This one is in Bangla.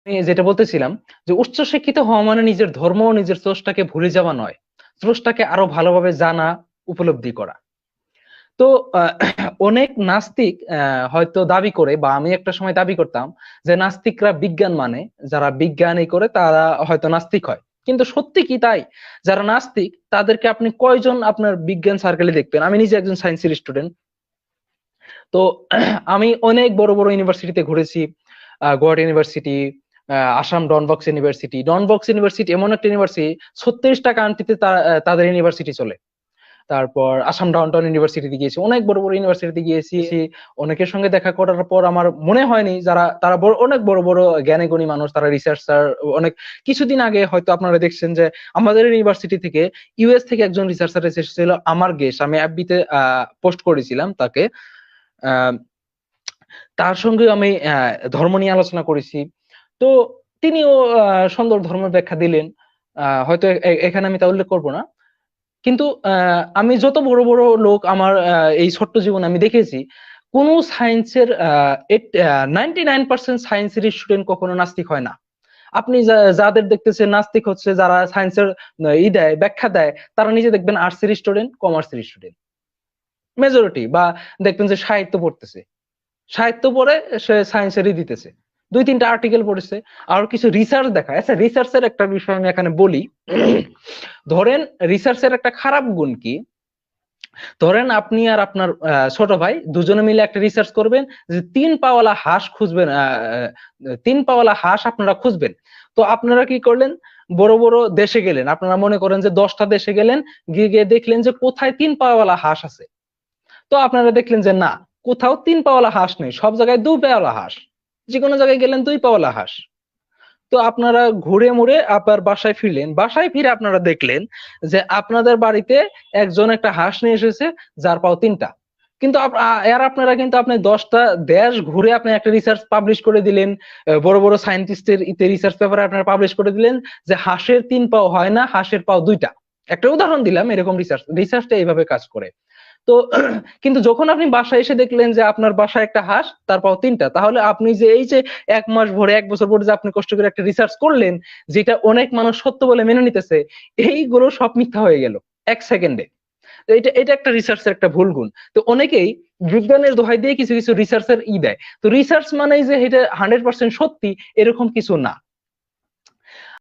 আমি যেটা বলতেছিলাম যে উচ্চশিক্ষিত হওয়া মানে নিজের ধর্ম ও নিজের স্রষ্টাকে ভুলে যাওয়া নয়, স্রষ্টাকে আরো ভালোভাবে জানা, উপলব্ধি করা। তো আহ, অনেক নাস্তিক হয়তো দাবি করে, বা আমি একটা সময় দাবি করতাম যে নাস্তিকরা বিজ্ঞান মানে, যারা বিজ্ঞানী করে তারা হয়তো নাস্তিক হয়। কিন্তু সত্যি কি তাই? যারা নাস্তিক তাদেরকে আপনি কয়জন আপনার বিজ্ঞান সার্কেলে দেখবেন? আমি নিজে একজন সায়েন্সের স্টুডেন্ট। তো আমি অনেক বড় বড় ইউনিভার্সিটিতে ঘুরেছি। Guwahati university, Assam Don Bosco university. Don Bosco university এমন একটা ইউনিভার্সিটি, 36টা কান্ট্রিতে তাদের ইউনিভার্সিটি চলে। তারপর আসাম ডাউনটাউন ইউনিভার্সিটিতে গিয়েছি, অনেক বড় বড় ইউনিভার্সিটিতে গিয়েছি। অনেকের সঙ্গে দেখা করার পর আমার মনে হয়নি তারা অনেক বড় বড় জ্ঞানী গুণী মানুষ, তারা রিসার্চার। অনেক কিছুদিন আগে হয়তো আপনারা দেখছেন যে আমাদের ইউনিভার্সিটি থেকে ইউএস থেকে একজন রিসার্চার এসেছিল আমার গেস্ট, আমি এফবিতে পোস্ট করেছিলাম তাকে। আহ, তার সঙ্গে আমি ধর্ম নিয়ে আলোচনা করেছি। তো তিনিও সুন্দর ধর্মের ব্যাখ্যা দিলেন। হয়তো এখানে আমি তা উল্লেখ করবো না। কিন্তু আমি যত বড় বড় লোক আমার এই ছোট্ট জীবনে আমি দেখেছি, কোন সায়েন্সের 99% সায়েন্সের স্টুডেন্ট কখনো নাস্তিক হয় না। আপনি যাদের দেখতেছেন নাস্তিক হচ্ছে, যারা সায়েন্সের দেয়, ব্যাখ্যা দেয়, তারা নিজে দেখবেন আর্টসের স্টুডেন্ট, কমার্সের স্টুডেন্ট মেজরিটি। বা দেখবেন যে সাহিত্য পড়তেছে, সাহিত্য পড়ে সে সায়েন্সেরই দিতেছে, 2-3টা আর্টিকেল পড়েছে, আর কিছু রিসার্চ দেখা। আচ্ছা, রিসার্চের একটা বিষয় আমি এখানে বলি। ধরেন রিসার্চের একটা খারাপ গুণ কি? ধরেন আপনি আর আপনার ছোট ভাই দুজনে মিলে একটা রিসার্চ করবেন যে 3 পাওয়ালা হাঁস খুঁজবেন, 3 পাওয়ালা হাঁস আপনারা খুঁজবেন। তো আপনারা কি করলেন? বড় বড় দেশে গেলেন, আপনারা মনে করেন যে 10টা দেশে গেলেন, গিয়ে গিয়ে দেখলেন যে কোথায় 3 পাওয়ালা হাঁস আছে। তো আপনারা দেখলেন যে না, কোথাও 3 পাওয়ালা হাঁস নেই, সব জায়গায় 2 পাওয়ালা হাঁস। যে কোনো জায়গায় গেলেন 2 পাওয়ালা হাঁস। তো আপনারা ঘুরে মুড়ে আবার বাসায় ফিরলেন, বাসায় ফিরে আপনারা দেখলেন যে আপনাদের বাড়িতে একজন একটা হাঁস নিয়ে এসেছে, যার পাও 3টা। কিন্তু এর আপনারা কিন্তু আপনি 10টা দেশ ঘুরে আপনি একটা রিসার্চ পাবলিশ করে দিলেন, বড় বড় সায়েন্টিস্টের ইতে রিসার্চ পেপারে আপনারা পাবলিশ করে দিলেন যে হাঁসের 3 পাও হয় না, হাঁসের পাও 2টা। একটা উদাহরণ দিলাম, এরকম রিসার্চটা এইভাবে কাজ করে। তো কিন্তু যখন আপনি বাসায় এসে দেখলেন যে আপনার বাসায় একটা হাঁস, তার পাও 3টা, তাহলে আপনি যে এই যে 1 মাস ভরে 1 বছর ভরে যে আপনি কষ্ট করে একটা রিসার্চ করলেন, যেটা অনেক মানুষ সত্য বলে মেনে নিতেছে, এইগুলো সব মিথ্যা হয়ে গেল 1 সেকেন্ডে। তো এটা এটা একটা রিসার্চের একটা ভুল গুণ। তো অনেকেই বিজ্ঞানের দোহাই দিয়ে কিছু কিছু রিসার্চের দেয়। তো রিসার্চ মানে যে এটা 100% সত্যি এরকম কিছু না।